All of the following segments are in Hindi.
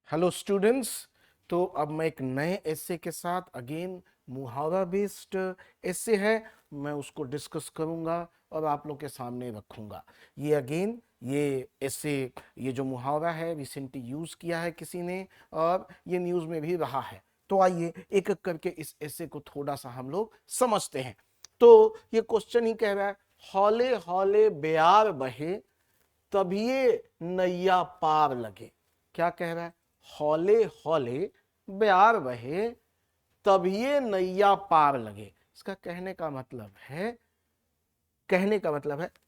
Hello students. तो अब मैं एक नए एसे के साथ अगेन मुहावरा बेस्ड एसे है, मैं उसको डिस्कस करूंगा और आप लोग के सामने रखूंगा। ये अगेन ये एसे, ये जो मुहावरा है रिसेंटली यूज किया है किसी ने और ये न्यूज में भी रहा है। तो आइए एक एक करके इस एसे को थोड़ा सा हम लोग समझते हैं। तो ये क्वेश्चन ही कह रहा है, हौले हौले बेयार बहे तभिए नैया पार लगे। क्या कह रहा है? हौले हौले बयार बहे तभिए नैया पार लगे। इसका कहने का मतलब है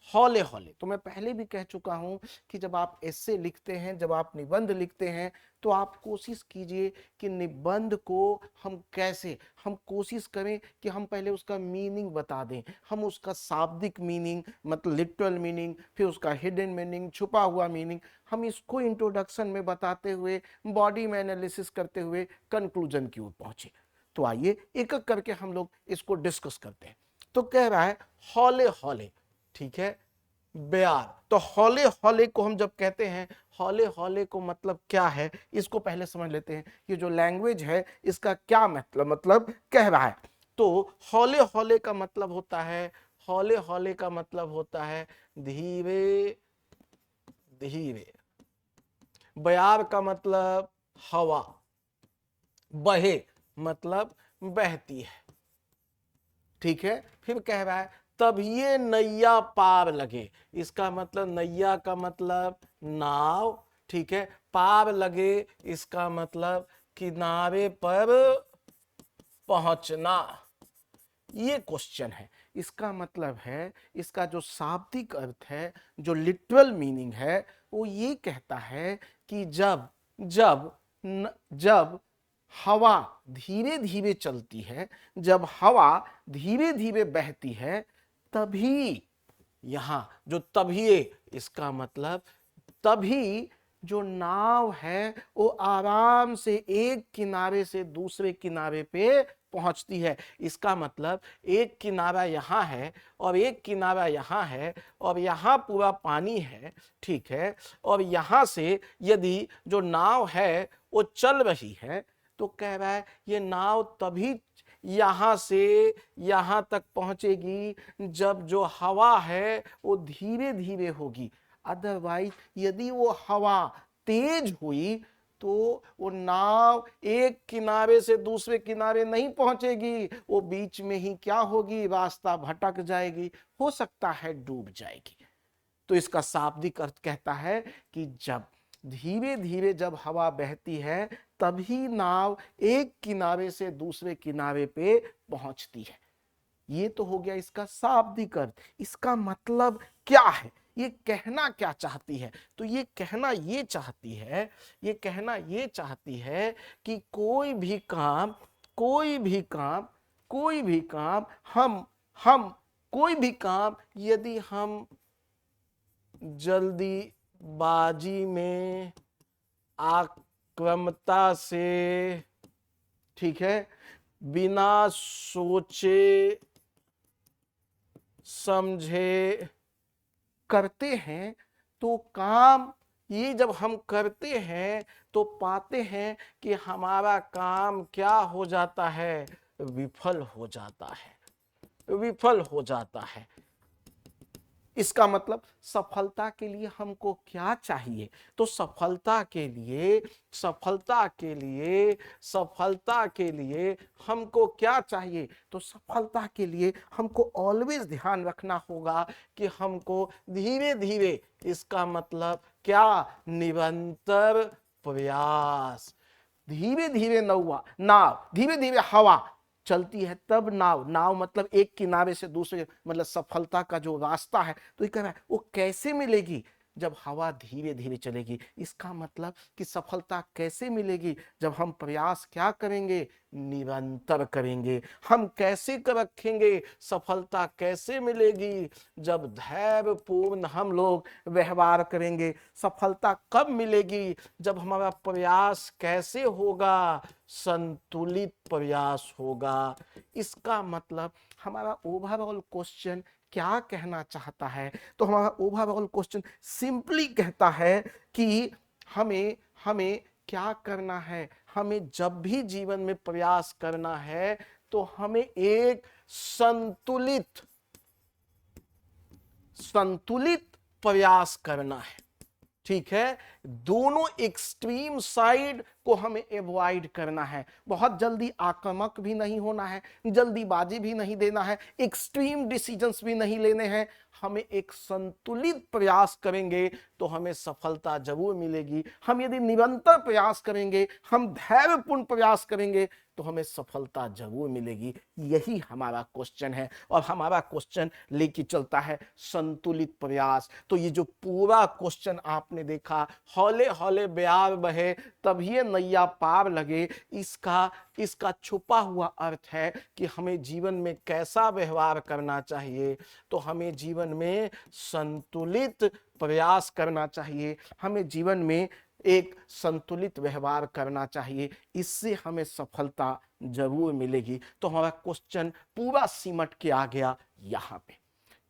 हौले हौले। तो मैं पहले भी कह चुका हूं कि जब आप एसे लिखते हैं, जब आप निबंध लिखते हैं, तो आप कोशिश कीजिए कि निबंध को हम कोशिश करें कि हम पहले उसका मीनिंग बता दें। हम उसका शाब्दिक मीनिंग मतलब लिटरल मीनिंग, फिर उसका हिडन मीनिंग, छुपा हुआ मीनिंग, हम इसको इंट्रोडक्शन में बताते हुए, बॉडी में एनालिसिस करते हुए कंक्लूजन की ओर पहुंचे। तो आइए एक एक करके हम लोग इसको डिस्कस करते हैं। तो कह रहा है हौले हौले, ठीक है, बयार। तो हौले हौले को हम जब कहते हैं, हौले हौले को मतलब क्या है इसको पहले समझ लेते हैं। ये जो लैंग्वेज है इसका क्या मतलब कह रहा है। तो हौले हौले का मतलब होता है, हौले हौले का मतलब होता है धीरे धीरे। बयार का मतलब हवा, बहे मतलब बहती है, ठीक है। फिर कह रहा है तब ये नैया पार लगे। इसका मतलब नैया का मतलब नाव, ठीक है। पार लगे इसका मतलब किनारे पर पहुंचना। ये क्वेश्चन है। इसका मतलब है, इसका जो शाब्दिक अर्थ है, जो लिटरल मीनिंग है, वो ये कहता है कि जब जब जब हवा धीरे धीरे चलती है, जब हवा धीरे धीरे बहती है, तभी यहां जो तभी, इसका मतलब तभी जो नाव है वो आराम से एक किनारे से दूसरे किनारे पे पहुंचती है। इसका मतलब एक किनारा यहां है और एक किनारा यहां है और यहां पूरा पानी है, ठीक है। और यहां से यदि जो नाव है वो चल रही है, तो कह रहा है ये नाव तभी यहां से यहां तक पहुंचेगी जब जो हवा है वो धीरे धीरे होगी। अदरवाइज यदि वो हवा तेज हुई तो वो नाव एक किनारे से दूसरे किनारे नहीं पहुंचेगी, वो बीच में ही क्या होगी, रास्ता भटक जाएगी, हो सकता है डूब जाएगी। तो इसका शाब्दिक अर्थ कहता है कि जब धीरे धीरे जब हवा बहती है, तभी नाव एक किनारे से दूसरे किनारे पे पहुंचती है। ये तो हो गया इसका शाब्दिक अर्थ। इसका मतलब क्या है, ये कहना क्या चाहती है? तो ये कहना ये चाहती है, ये कहना ये चाहती है कि कोई भी काम कोई भी काम हम कोई भी काम यदि हम जल्दीबाजी में, आक्रामकता से, ठीक है, बिना सोचे समझे करते हैं, तो काम ये जब हम करते हैं तो पाते हैं कि हमारा काम क्या हो जाता है, विफल हो जाता है, विफल हो जाता है। इसका मतलब सफलता के लिए हमको क्या चाहिए? तो सफलता के लिए हमको क्या चाहिए? तो सफलता के लिए हमको ऑलवेज ध्यान रखना होगा कि हमको धीरे धीरे, इसका मतलब क्या, निरंतर प्रयास। धीरे धीरे नाव धीरे धीरे हवा चलती है, तब नाव मतलब एक किनारे से दूसरे, मतलब सफलता का जो रास्ता है। तो ये कह रहा है वो कैसे मिलेगी? जब हवा धीरे धीरे चलेगी। इसका मतलब कि सफलता कैसे मिलेगी? जब हम प्रयास क्या करेंगे, निरंतर करेंगे। हम कैसे कर रखेंगे, सफलता कैसे मिलेगी? जब धैर्य पूर्ण हम लोग व्यवहार करेंगे। सफलता कब मिलेगी? जब हमारा प्रयास कैसे होगा, संतुलित प्रयास होगा। इसका मतलब हमारा ओवरऑल क्वेश्चन क्या कहना चाहता है? तो हमारा ओवरऑल क्वेश्चन सिंपली कहता है कि हमें हमें क्या करना है, हमें जब भी जीवन में प्रयास करना है तो हमें एक संतुलित संतुलित प्रयास करना है। ठीक है, दोनों एक्सट्रीम साइड को हमें एवॉइड करना है। बहुत जल्दी आक्रामक भी नहीं होना है, जल्दीबाजी भी नहीं देना है, एक्सट्रीम डिसीजंस भी नहीं लेने हैं। हमें एक संतुलित प्रयास करेंगे तो हमें सफलता जरूर मिलेगी। हम यदि निरंतर प्रयास करेंगे, हम धैर्यपूर्ण प्रयास करेंगे तो हमें सफलता जरूर मिलेगी। यही हमारा क्वेश्चन है और हमारा क्वेश्चन लेके चलता है संतुलित प्रयास। तो ये जो पूरा क्वेश्चन आपने देखा, हौले हौले ब्याह बहे तभी नैया पार लगे, इसका छुपा हुआ अर्थ है कि हमें जीवन में कैसा व्यवहार करना चाहिए। तो हमें जीवन में संतुलित प्रयास करना चाहिए, हमें जीवन में एक संतुलित व्यवहार करना चाहिए, इससे हमें सफलता जरूर मिलेगी। तो हमारा क्वेश्चन पूरा सिमट के आ गया यहां पे।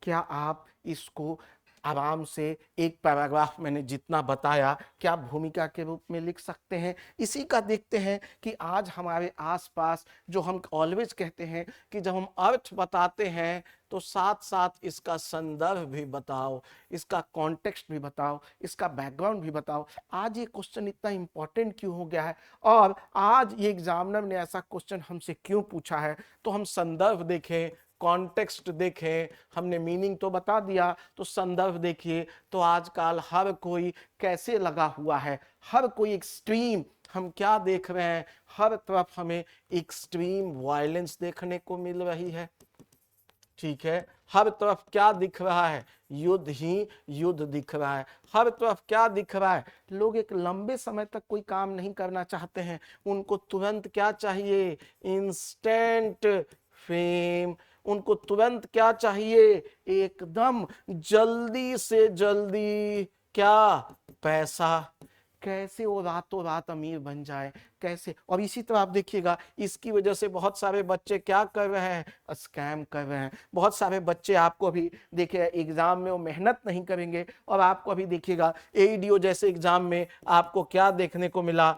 क्या आप इसको आराम से एक पैराग्राफ मैंने जितना बताया क्या भूमिका के रूप में लिख सकते हैं? इसी का देखते हैं कि आज हमारे आसपास जो हम ऑलवेज कहते हैं कि जब हम अर्थ बताते हैं तो साथ साथ इसका संदर्भ भी बताओ, इसका कॉन्टेक्स्ट भी बताओ, इसका बैकग्राउंड भी बताओ। आज ये क्वेश्चन इतना इंपॉर्टेंट क्यों हो गया है और आज ये एग्जामिनर ने ऐसा क्वेश्चन हमसे क्यों पूछा है? तो हम संदर्भ देखें, कॉन्टेक्स्ट देखें, हमने मीनिंग तो बता दिया, तो संदर्भ देखिए। तो आजकल हर कोई कैसे लगा हुआ है, हर कोई एक्सट्रीम, हम क्या देख रहे हैं, हर तरफ हमें एक्सट्रीम वायलेंस देखने को मिल रही है। ठीक है, हर तरफ क्या दिख रहा है, युद्ध ही युद्ध दिख रहा है। हर तरफ क्या दिख रहा है, लोग एक लंबे समय तक कोई काम नहीं करना चाहते हैं, उनको तुरंत क्या चाहिए, इंस्टेंट फेम। उनको तुरंत क्या चाहिए, एकदम जल्दी से जल्दी क्या, पैसा। कैसे वो रातों रात अमीर बन जाए, कैसे। और इसी तरह आप देखिएगा, इसकी वजह से बहुत सारे बच्चे क्या कर रहे हैं, स्कैम कर रहे हैं। बहुत सारे बच्चे आपको अभी देखिए एग्जाम में वो मेहनत नहीं करेंगे और आपको अभी देखिएगा एईडीओ जैसे एग्जाम में आपको क्या देखने को मिला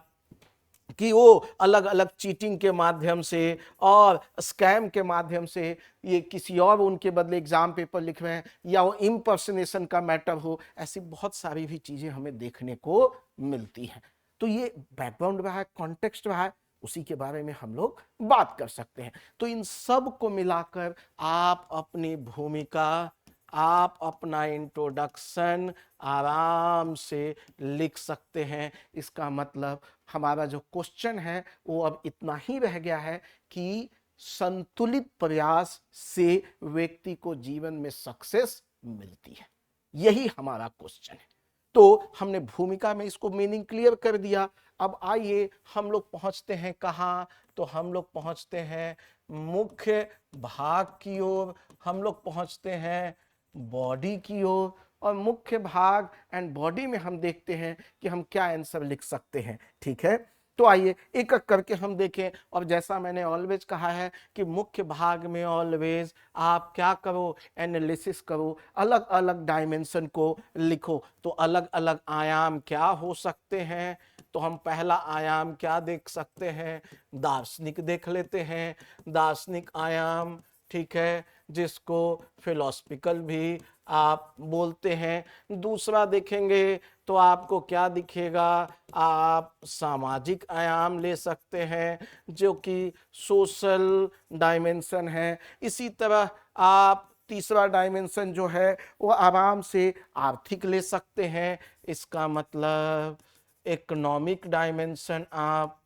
कि वो अलग अलग चीटिंग के माध्यम से और स्कैम के माध्यम से ये किसी और उनके बदले एग्जाम पेपर लिख रहे हैं, या वो इम्पर्सनेशन का मैटर हो। ऐसी बहुत सारी भी चीजें हमें देखने को मिलती हैं। तो ये बैकग्राउंड रहा है, कॉन्टेक्स्ट रहा है, उसी के बारे में हम लोग बात कर सकते हैं। तो इन सब को मिलाकर आप अपनी भूमिका, आप अपना इंट्रोडक्शन आराम से लिख सकते हैं। इसका मतलब हमारा जो क्वेश्चन है वो अब इतना ही रह गया है कि संतुलित प्रयास से व्यक्ति को जीवन में सक्सेस मिलती है। यही हमारा क्वेश्चन है। तो हमने भूमिका में इसको मीनिंग क्लियर कर दिया। अब आइए हम लोग पहुंचते हैं कहाँ, तो हम लोग पहुंचते हैं मुख्य भाग की ओर, हम लोग पहुंचते हैं बॉडी की ओर। और मुख्य भाग एंड बॉडी में हम देखते हैं कि हम क्या आंसर लिख सकते हैं। ठीक है, तो आइए एक एक करके हम देखें। और जैसा मैंने ऑलवेज कहा है कि मुख्य भाग में ऑलवेज आप क्या करो, एनालिसिस करो, अलग अलग डायमेंशन को लिखो। तो अलग अलग आयाम क्या हो सकते हैं, तो हम पहला आयाम क्या देख सकते हैं, दार्शनिक देख लेते हैं, दार्शनिक आयाम। ठीक है, जिसको फिलोसफिकल भी आप बोलते हैं। दूसरा देखेंगे तो आपको क्या दिखेगा, आप सामाजिक आयाम ले सकते हैं जो कि सोशल डायमेंशन है। इसी तरह आप तीसरा डायमेंशन जो है वो आराम से आर्थिक ले सकते हैं, इसका मतलब इकोनॉमिक डायमेंशन आप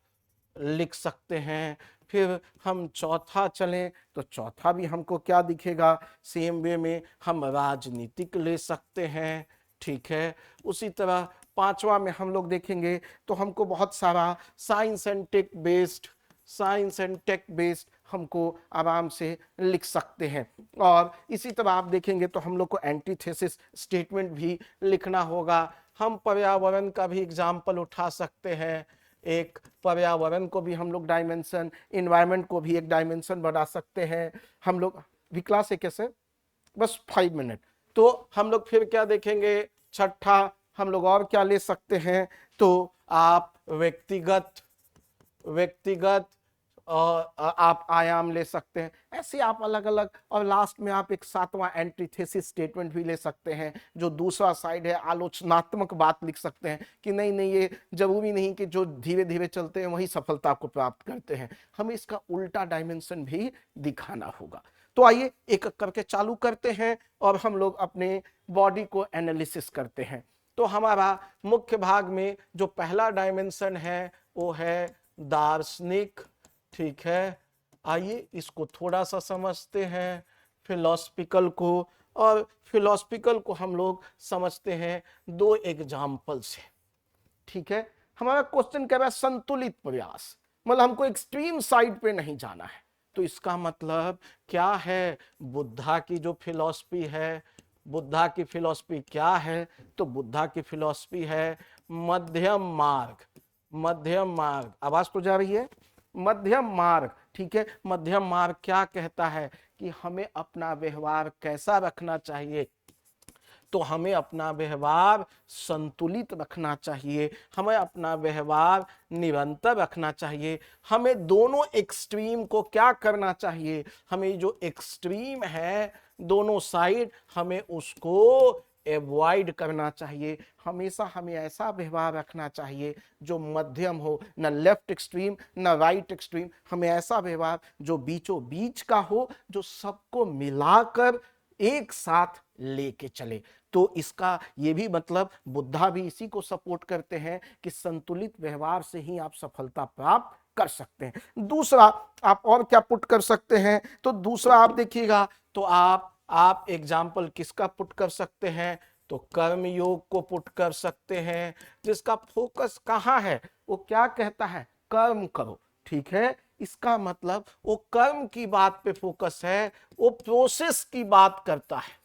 लिख सकते हैं। फिर हम चौथा चलें तो चौथा भी हमको क्या दिखेगा, सेम वे में हम राजनीतिक ले सकते हैं। ठीक है, उसी तरह पांचवा में हम लोग देखेंगे तो हमको बहुत सारा साइंस एंड टेक बेस्ड हमको आराम से लिख सकते हैं। और इसी तरह आप देखेंगे तो हम लोग को एंटीथेसिस स्टेटमेंट भी लिखना होगा। हम पर्यावरण का भी एग्जाम्पल उठा सकते हैं, एक पर्यावरण को भी हम लोग डायमेंशन, इन्वायरमेंट को भी एक डायमेंशन बना सकते हैं हम लोग। भी क्लास है कैसे, बस 5 मिनट। तो हम लोग फिर क्या देखेंगे, छठा हम लोग और क्या ले सकते हैं, तो आप व्यक्तिगत, व्यक्तिगत आप आयाम ले सकते हैं। ऐसे आप अलग अलग, और लास्ट में आप एक सातवां एंटीथेसिस स्टेटमेंट भी ले सकते हैं, जो दूसरा साइड है, आलोचनात्मक बात लिख सकते हैं कि नहीं नहीं, ये जरूरी नहीं कि जो धीरे धीरे चलते हैं वही सफलता को प्राप्त करते हैं, हमें इसका उल्टा डायमेंशन भी दिखाना होगा। तो आइए एक एक करके चालू करते हैं और हम लोग अपने बॉडी को एनालिसिस करते हैं। तो हमारा मुख्य भाग में जो पहला डायमेंशन है वो है दार्शनिक, ठीक है। आइए इसको थोड़ा सा समझते हैं, फिलोसफिकल को। और फिलोसफिकल को हम लोग समझते हैं दो एग्जाम्पल से, ठीक है। हमारा क्वेश्चन कह रहा है संतुलित प्रयास, मतलब हमको एक्सट्रीम साइड पे नहीं जाना है। तो इसका मतलब क्या है, बुद्धा की जो फिलॉसफी है, बुद्धा की फिलॉसफी क्या है, तो बुद्धा की फिलॉसफी है मध्यम मार्ग। मध्यम मार्ग, आवाज तो जा रही है, मध्यम मार्ग, ठीक है। मध्यम मार्ग क्या कहता है कि हमें अपना व्यवहार कैसा रखना चाहिए, तो हमें अपना व्यवहार संतुलित रखना चाहिए, हमें अपना व्यवहार निरंतर रखना चाहिए। हमें दोनों एक्सट्रीम को क्या करना चाहिए, हमें जो एक्सट्रीम है दोनों साइड, हमें उसको एवॉइड करना चाहिए। हमेशा हमें ऐसा व्यवहार रखना चाहिए जो मध्यम हो, न लेफ्ट एक्सट्रीम न राइट एक्सट्रीम। हमें ऐसा व्यवहार जो बीचों बीच का हो, जो सबको मिलाकर एक साथ लेके चले। तो इसका ये भी मतलब बुद्धा भी इसी को सपोर्ट करते हैं कि संतुलित व्यवहार से ही आप सफलता प्राप्त कर सकते हैं। दूसरा आप और क्या पुट कर सकते हैं, तो दूसरा आप देखिएगा, तो आप एग्जाम्पल किसका पुट कर सकते हैं, तो कर्म योग को पुट कर सकते हैं, जिसका फोकस कहाँ है, वो क्या कहता है, कर्म करो, ठीक है। इसका मतलब वो कर्म की बात पे फोकस है, वो प्रोसेस की बात करता है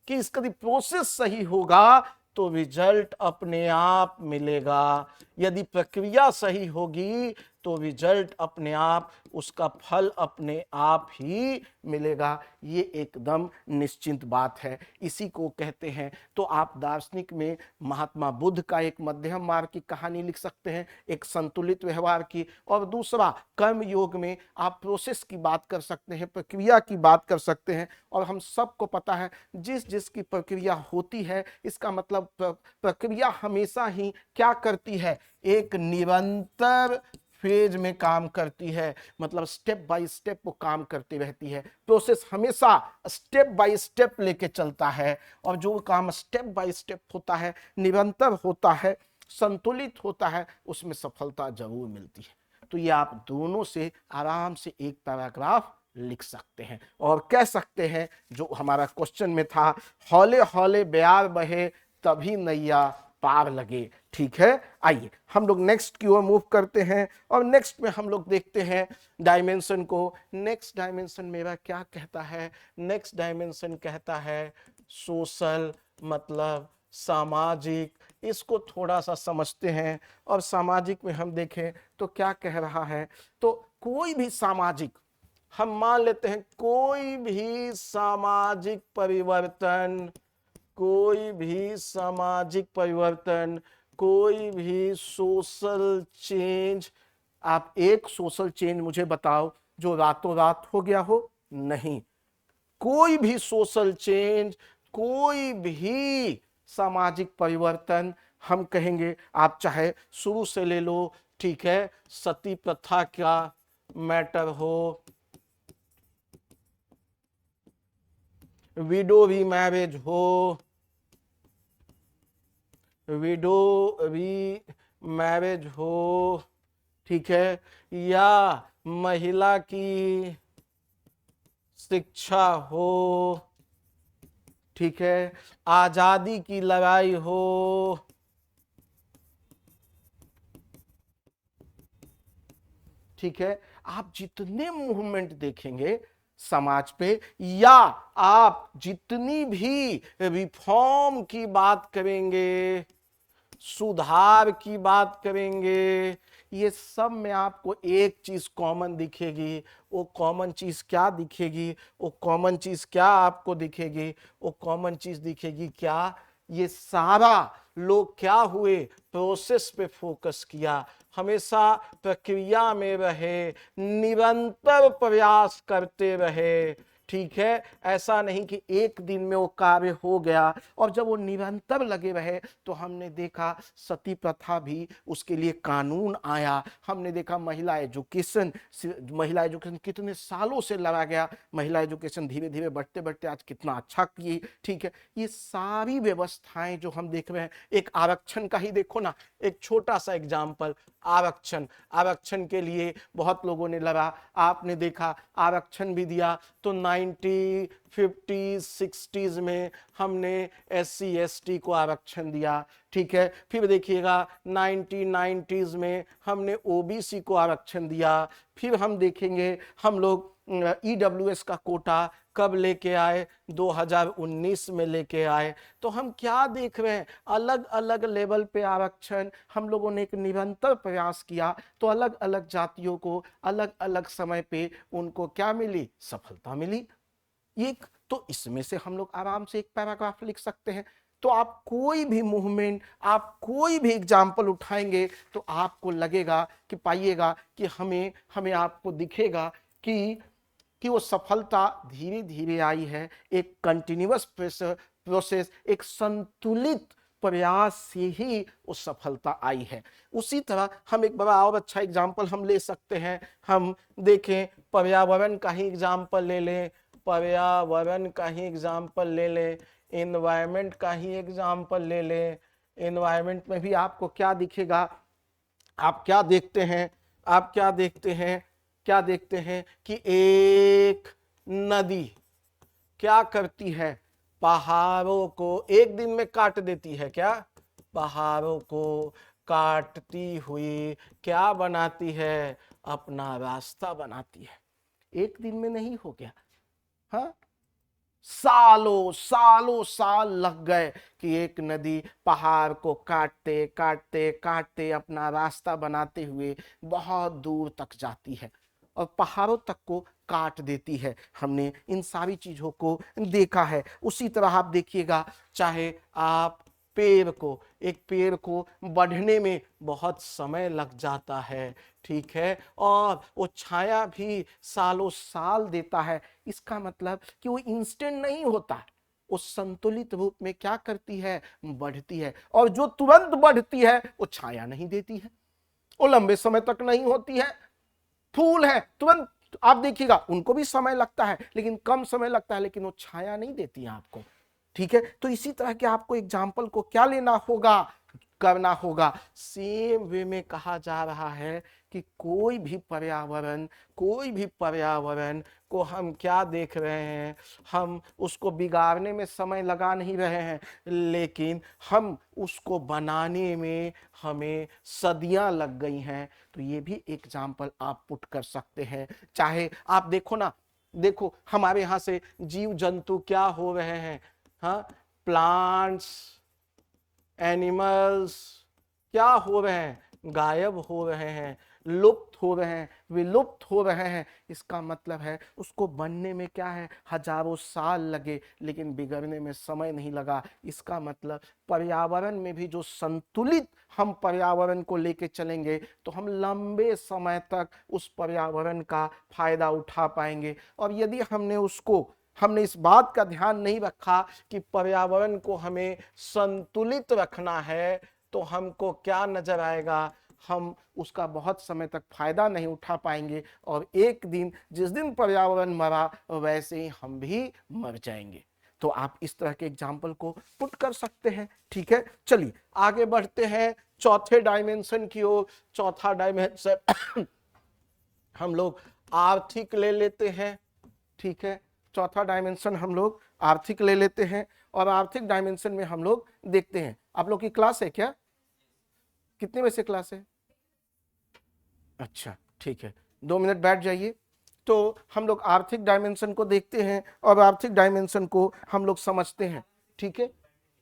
कि इसका प्रोसेस सही होगा तो रिजल्ट अपने आप मिलेगा। यदि प्रक्रिया सही होगी तो रिजल्ट अपने आप, उसका फल अपने आप ही मिलेगा। ये एकदम निश्चिंत बात है, इसी को कहते हैं। तो आप दार्शनिक में महात्मा बुद्ध का एक मध्यम मार्ग की कहानी लिख सकते हैं, एक संतुलित व्यवहार की। और दूसरा कर्म योग में आप प्रोसेस की बात कर सकते हैं, प्रक्रिया की बात कर सकते हैं। और हम सबको पता है जिस जिसकी प्रक्रिया होती है, इसका मतलब प्रक्रिया हमेशा ही क्या करती है, एक निरंतर फेज में काम करती है, मतलब स्टेप बाय स्टेप वो काम करती रहती है। प्रोसेस हमेशा स्टेप बाय स्टेप लेके चलता है, और जो काम स्टेप बाय स्टेप होता है, निरंतर होता है, संतुलित होता है, उसमें सफलता जरूर मिलती है। तो ये आप दोनों से आराम से एक पैराग्राफ लिख सकते हैं और कह सकते हैं जो हमारा क्वेश्चन में था, हौले हौले ब्यार बहे तभी नैया पार लगे, ठीक है। आइए हम लोग नेक्स्ट की ओर मूव करते हैं और नेक्स्ट में हम लोग देखते हैं डायमेंशन को। नेक्स्ट डायमेंशन मेरा क्या कहता है, नेक्स्ट डायमेंशन कहता है सोशल, मतलब सामाजिक। इसको थोड़ा सा समझते हैं, और सामाजिक में हम देखें तो क्या कह रहा है, तो कोई भी सामाजिक, हम मान लेते हैं कोई भी सामाजिक परिवर्तन, कोई भी सामाजिक परिवर्तन, कोई भी सोशल चेंज, आप एक सोशल चेंज मुझे बताओ जो रातों रात हो गया हो, नहीं। कोई भी सोशल चेंज, कोई भी सामाजिक परिवर्तन, हम कहेंगे आप चाहे शुरू से ले लो, ठीक है। सती प्रथा का मैटर हो, विडो री मैरिज हो, विडो री मैरिज हो, ठीक है, या महिला की शिक्षा हो, ठीक है, आजादी की लड़ाई हो, ठीक है। आप जितने मूवमेंट देखेंगे समाज पे, या आप जितनी भी रिफॉर्म की बात करेंगे, सुधार की बात करेंगे, ये सब में आपको एक चीज कॉमन दिखेगी। वो कॉमन चीज क्या दिखेगी, वो कॉमन चीज क्या आपको दिखेगी, वो कॉमन चीज दिखेगी क्या, ये सारा लोग क्या हुए, प्रोसेस पे फोकस किया, हमेशा प्रक्रिया में रहे, निरंतर प्रयास करते रहे। ठीक है, ऐसा नहीं कि एक दिन में वो कार्य हो गया। और जब वो निरंतर लगे रहे तो हमने देखा सती प्रथा भी, उसके लिए कानून आया। हमने देखा महिला एजुकेशन कितने सालों से लड़ा गया, महिला एजुकेशन धीरे धीरे बढ़ते बढ़ते आज कितना अच्छा किए। ठीक है, ये सारी व्यवस्थाएं जो हम देख रहे हैं, एक आरक्षण का ही देखो ना, एक छोटा सा एग्जाम्पल, आरक्षण आरक्षण के लिए बहुत लोगों ने लड़ा। आपने देखा आरक्षण भी दिया तो 50s 60s में हमने SC ST को आरक्षण दिया। ठीक है, फिर देखिएगा 1990s में हमने OBC को आरक्षण दिया। फिर हम देखेंगे हम लोग EWS का कोटा कब लेके आए, 2019 में लेके आए। तो हम क्या देख रहे हैं, अलग अलग लेवल पे आरक्षण हम लोगों ने एक निरंतर प्रयास किया तो अलग अलग जातियों को अलग अलग समय पे उनको क्या मिली, सफलता मिली। एक तो इसमें से हम लोग आराम से एक पैराग्राफ लिख सकते हैं। तो आप कोई भी मूवमेंट, आप कोई भी एग्जाम्पल उठाएंगे तो आपको लगेगा कि पाइएगा कि हमें हमें आपको दिखेगा कि वो सफलता धीरे धीरे आई है, एक कंटिन्यूअस प्रोसेस, एक संतुलित प्रयास से ही वो सफलता आई है। उसी तरह हम एक बड़ा और अच्छा एग्जाम्पल हम ले सकते हैं। हम देखें, पर्यावरण का ही एग्जाम्पल ले लें, पर्यावरण का ही एग्जाम्पल ले लें, एनवायरमेंट का ही एग्जाम्पल ले लें। एनवायरमेंट में भी आपको क्या दिखेगा, आप क्या देखते हैं, आप क्या देखते हैं, क्या देखते हैं कि एक नदी क्या करती है, पहाड़ों को एक दिन में काट देती है। क्या, पहाड़ों को काटती हुई क्या बनाती है, अपना रास्ता बनाती है। एक दिन में नहीं हो गया, हाँ, सालों सालों साल लग गए कि एक नदी पहाड़ को काटते काटते काटते अपना रास्ता बनाते हुए बहुत दूर तक जाती है और पहाड़ों तक को काट देती है। हमने इन सारी चीजों को देखा है। उसी तरह आप देखिएगा, चाहे आप पेड़ को, एक पेड़ को बढ़ने में बहुत समय लग जाता है। ठीक है, और वो छाया भी सालों साल देता है। इसका मतलब कि वो इंस्टेंट नहीं होता है, वो संतुलित रूप में क्या करती है, बढ़ती है। और जो तुरंत बढ़ती है वो छाया नहीं देती है, वो लंबे समय तक नहीं होती है। फूल है तुरंत आप देखिएगा उनको भी समय लगता है, लेकिन कम समय लगता है, लेकिन वो छाया नहीं देती है आपको। ठीक है, तो इसी तरह के आपको एग्जाम्पल को क्या लेना होगा, करना होगा। सेम वे में कहा जा रहा है कि कोई भी पर्यावरण को हम क्या देख रहे हैं, हम उसको बिगाड़ने में समय लगा नहीं रहे हैं, लेकिन हम उसको बनाने में हमें सदियां लग गई हैं। तो ये भी एग्जाम्पल आप पुट कर सकते हैं। चाहे आप देखो ना, देखो हमारे यहाँ से जीव जंतु क्या हो रहे हैं, हाँ, प्लांट्स, एनिमल्स क्या हो रहे हैं, गायब हो रहे हैं, लुप्त हो रहे हैं, विलुप्त हो रहे हैं। इसका मतलब है उसको बनने में क्या है, हजारों साल लगे, लेकिन बिगड़ने में समय नहीं लगा। इसका मतलब पर्यावरण में भी जो संतुलित हम पर्यावरण को लेके चलेंगे तो हम लंबे समय तक उस पर्यावरण का फायदा उठा पाएंगे। और यदि हमने इस बात का ध्यान नहीं रखा कि पर्यावरण को हमें संतुलित रखना है, तो हमको क्या नजर आएगा, हम उसका बहुत समय तक फायदा नहीं उठा पाएंगे और एक दिन जिस दिन पर्यावरण मरा वैसे ही हम भी मर जाएंगे। तो आप इस तरह के एग्जाम्पल को पुट कर सकते हैं। ठीक है, चलिए आगे बढ़ते हैं चौथे डायमेंशन की ओर। चौथा डायमेंशन हम लोग आर्थिक ले लेते हैं। ठीक है, चौथा डायमेंशन हम लोग आर्थिक ले लेते हैं और आर्थिक डायमेंशन में हम लोग देखते हैं। आप लोग की क्लास है क्या, कितने बजे से क्लास है? अच्छा ठीक है, 2 मिनट बैठ जाइए। तो हम लोग आर्थिक डायमेंशन को देखते हैं और आर्थिक डायमेंशन को हम लोग समझते हैं। ठीक है,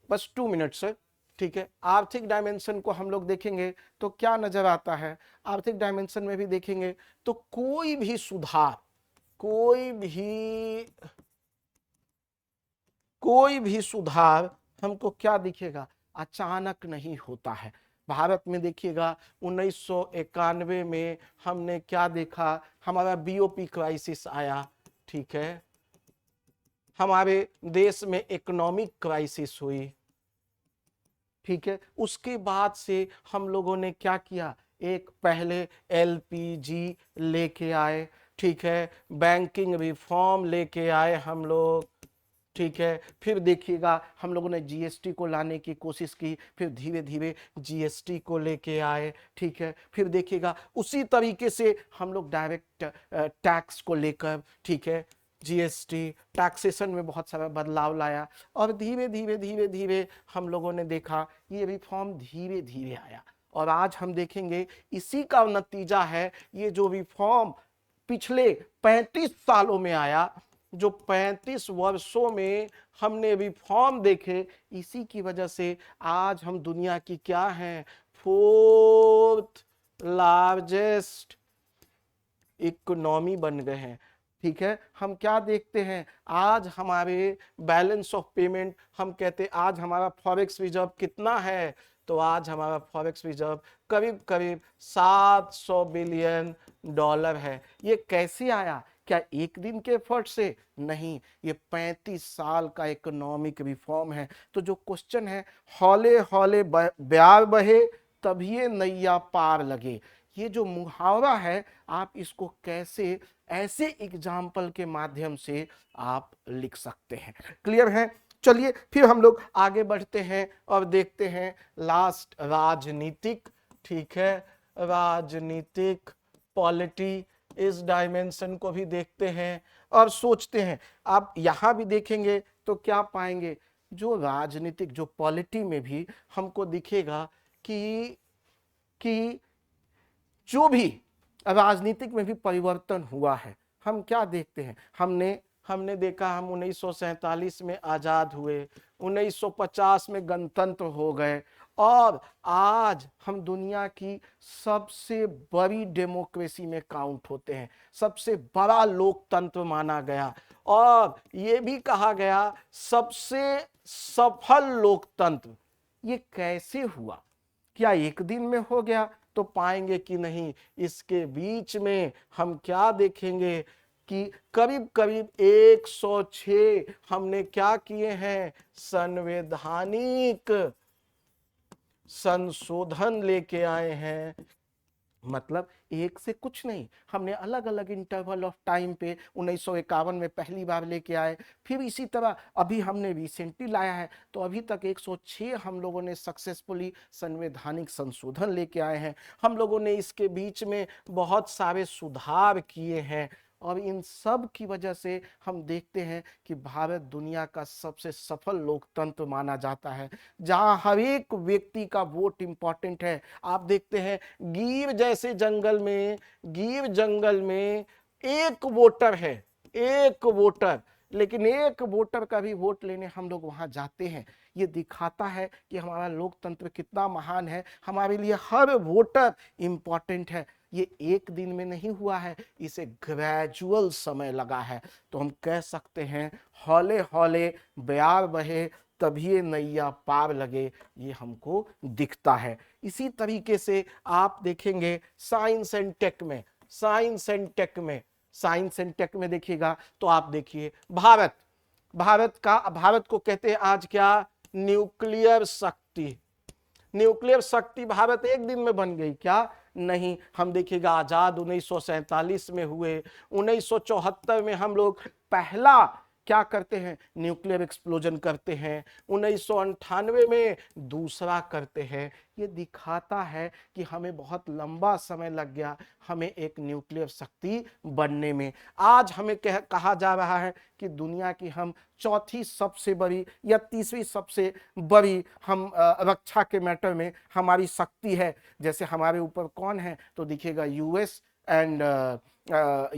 बस 2 मिनट सर। ठीक है, आर्थिक डायमेंशन को हम लोग देखेंगे तो क्या नजर आता है, आर्थिक डायमेंशन में भी देखेंगे तो कोई भी सुधार, कोई भी सुधार हमको क्या दिखेगा, अचानक नहीं होता है। भारत में देखिएगा 1991 में हमने क्या देखा, हमारा बीओपी क्राइसिस आया, ठीक है, हमारे देश में इकोनॉमिक क्राइसिस हुई, ठीक है। उसके बाद से हम लोगों ने क्या किया, एक पहले एलपीजी लेके आए, ठीक है, बैंकिंग रिफॉर्म लेके आए हम लोग, ठीक है, फिर देखिएगा हम लोगों ने जीएसटी को लाने की कोशिश की, फिर धीरे धीरे जीएसटी को लेके आए, ठीक है, फिर देखिएगा उसी तरीके से हम लोग डायरेक्ट टैक्स को लेकर, ठीक है, जीएसटी टैक्सेशन में बहुत सारा बदलाव लाया, और धीरे धीरे धीरे धीरे हम लोगों ने देखा ये रिफॉर्म धीरे धीरे आया, और आज हम देखेंगे इसी का नतीजा है ये जो रिफॉर्म पिछले 35 सालों में आया, जो 35 वर्षों में हमने रिफॉर्म देखे, इसी की वजह से आज हम दुनिया की क्या हैं, 4th लार्जेस्ट इकोनॉमी बन गए हैं, ठीक है। हम क्या देखते हैं, आज हमारे बैलेंस ऑफ पेमेंट, हम कहते हैं आज हमारा फॉरेक्स रिजर्व कितना है, तो आज हमारा फॉरेक्स रिजर्व करीब करीब $700 बिलियन है। ये कैसे आया, क्या एक दिन के एफर्ट से, नहीं, ये 35 साल का इकोनॉमिक रिफॉर्म है। तो जो क्वेश्चन है, हौले हौले ब्यार बहे तभी नैया पार लगे, ये जो मुहावरा है, आप इसको कैसे ऐसे एग्जाम्पल के माध्यम से आप लिख सकते हैं। क्लियर है? चलिए फिर हम लोग आगे बढ़ते हैं और देखते हैं लास्ट, राजनीतिक, ठीक है, राजनीतिक पॉलिटी, इस डायमेंशन को भी देखते हैं और सोचते हैं। आप यहां भी देखेंगे तो क्या पाएंगे, जो राजनीतिक, जो पॉलिटी में भी हमको दिखेगा कि जो भी राजनीतिक में भी परिवर्तन हुआ है। हम क्या देखते हैं, हमने देखा, हम 1947 में आजाद हुए, 1950 में गणतंत्र हो गए, और आज हम दुनिया की सबसे बड़ी डेमोक्रेसी में काउंट होते हैं, सबसे बड़ा लोकतंत्र माना गया, और ये भी कहा गया सबसे सफल लोकतंत्र। ये कैसे हुआ, क्या एक दिन में हो गया, तो पाएंगे कि नहीं, इसके बीच में हम क्या देखेंगे कि करीब करीब 106 हमने क्या किए हैं, संवैधानिक संशोधन लेके आए हैं। मतलब एक से कुछ नहीं, हमने अलग अलग इंटरवल ऑफ टाइम पे 1951 में पहली बार लेके आए, फिर इसी तरह अभी हमने रिसेंटली लाया है, तो अभी तक 106 हम लोगों ने सक्सेसफुली संवैधानिक संशोधन लेके आए हैं। हम लोगों ने इसके बीच में बहुत सारे सुधार किए हैं, और इन सब की वजह से हम देखते हैं कि भारत दुनिया का सबसे सफल लोकतंत्र माना जाता है, जहां हर एक व्यक्ति का वोट इंपॉर्टेंट है। आप देखते हैं गिर जैसे जंगल में, गिर जंगल में एक वोटर है, एक वोटर, लेकिन एक वोटर का भी वोट लेने हम लोग वहां जाते हैं। ये दिखाता है कि हमारा लोकतंत्र कितना महान है, हमारे लिए हर वोटर इंपॉर्टेंट है। ये एक दिन में नहीं हुआ है, इसे ग्रेजुअल समय लगा है। तो हम कह सकते हैं हौले हौले ब्यार बहे तभी नैया पार लगे, ये हमको दिखता है। इसी तरीके से आप देखेंगे साइंस एंड टेक में, साइंस एंड टेक में, साइंस एंड टेक में देखिएगा तो आप देखिए भारत को कहते हैं आज क्या, न्यूक्लियर शक्ति। न्यूक्लियर शक्ति भारत एक दिन में बन गई क्या, नहीं। हम देखिएगा आजाद 1947 में हुए, 1974 में हम लोग पहला क्या करते हैं, न्यूक्लियर एक्सप्लोजन करते हैं, 1998 में दूसरा करते हैं। ये दिखाता है कि हमें बहुत लंबा समय लग गया हमें एक न्यूक्लियर शक्ति बनने में। आज हमें कहा जा रहा है कि दुनिया की हम चौथी सबसे बड़ी या तीसरी सबसे बड़ी हम रक्षा के मैटर में हमारी शक्ति है। जैसे हमारे ऊपर कौन है, तो दिखेगा US and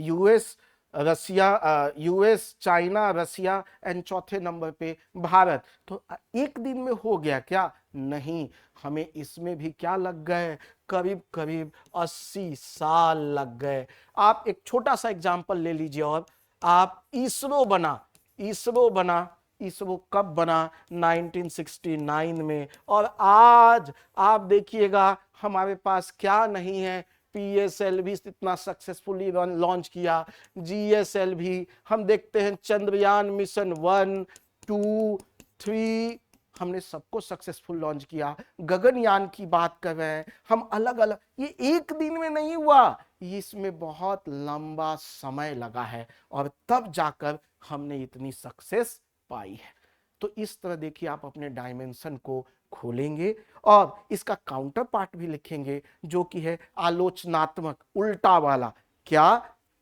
US, Russia, US, China, Russia and चौथे नंबर पे भारत। तो एक दिन में हो गया क्या, नहीं, हमें इसमें भी क्या लग गए, करीब करीब 80 साल लग गए। आप एक छोटा सा एग्जांपल ले लीजिए, और आप इसरो बना, इसरो बना, इस वो कब बना, 1969 में। और आज आप देखिएगा हमारे पास क्या नहीं है, पीएसएल भी इतना सक्सेसफुली लॉन्च किया, जीएसएल भी, हम देखते हैं चंद्रयान मिशन 1, 2, 3, हमने सबको सक्सेसफुल लॉन्च किया। गगनयान की बात कर रहे हैं हम, अलग अलग, ये एक दिन में नहीं हुआ, इसमें बहुत लंबा समय लगा है और तब जाकर हमने इतनी सक्सेस पाई है। तो इस तरह देखिए आप अपने डायमेंशन को खोलेंगे और इसका काउंटर पार्ट भी लिखेंगे जो कि है आलोचनात्मक, उल्टा वाला। क्या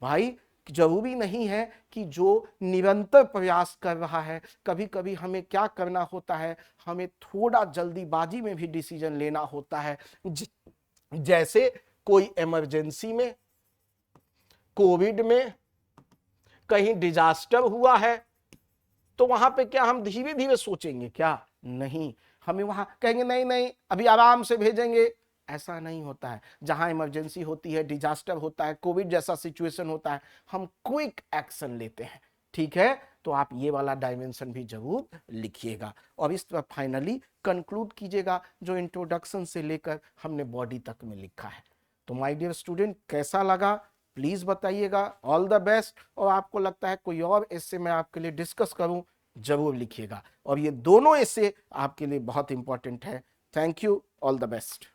भाई, जरूरी नहीं है कि जो निरंतर प्रयास कर रहा है, कभी कभी हमें क्या करना होता है, हमें थोड़ा जल्दीबाजी में भी डिसीजन लेना होता है। जैसे कोई इमरजेंसी में, कोविड में, कहीं डिजास्टर हुआ है, तो वहां पे क्या हम धीरे धीरे सोचेंगे? क्या नहीं, हमें वहां कहेंगे नहीं नहीं अभी आराम से भेजेंगे, ऐसा नहीं होता है। जहां इमरजेंसी होती है, डिजास्टर होता है, कोविड जैसा सिचुएशन होता है, हम क्विक एक्शन लेते हैं। ठीक है, तो आप ये वाला डायमेंशन भी जरूर लिखिएगा और इस तरह फाइनली कंक्लूड कीजिएगा जो इंट्रोडक्शन से लेकर हमने बॉडी तक में लिखा है। तो माय डियर स्टूडेंट, कैसा लगा प्लीज बताइएगा। All the best. और आपको लगता है कोई और एस्से मैं आपके लिए डिस्कस करूं, जरूर लिखिएगा। और ये दोनों एस्से आपके लिए बहुत इंपॉर्टेंट है। Thank you, all the best.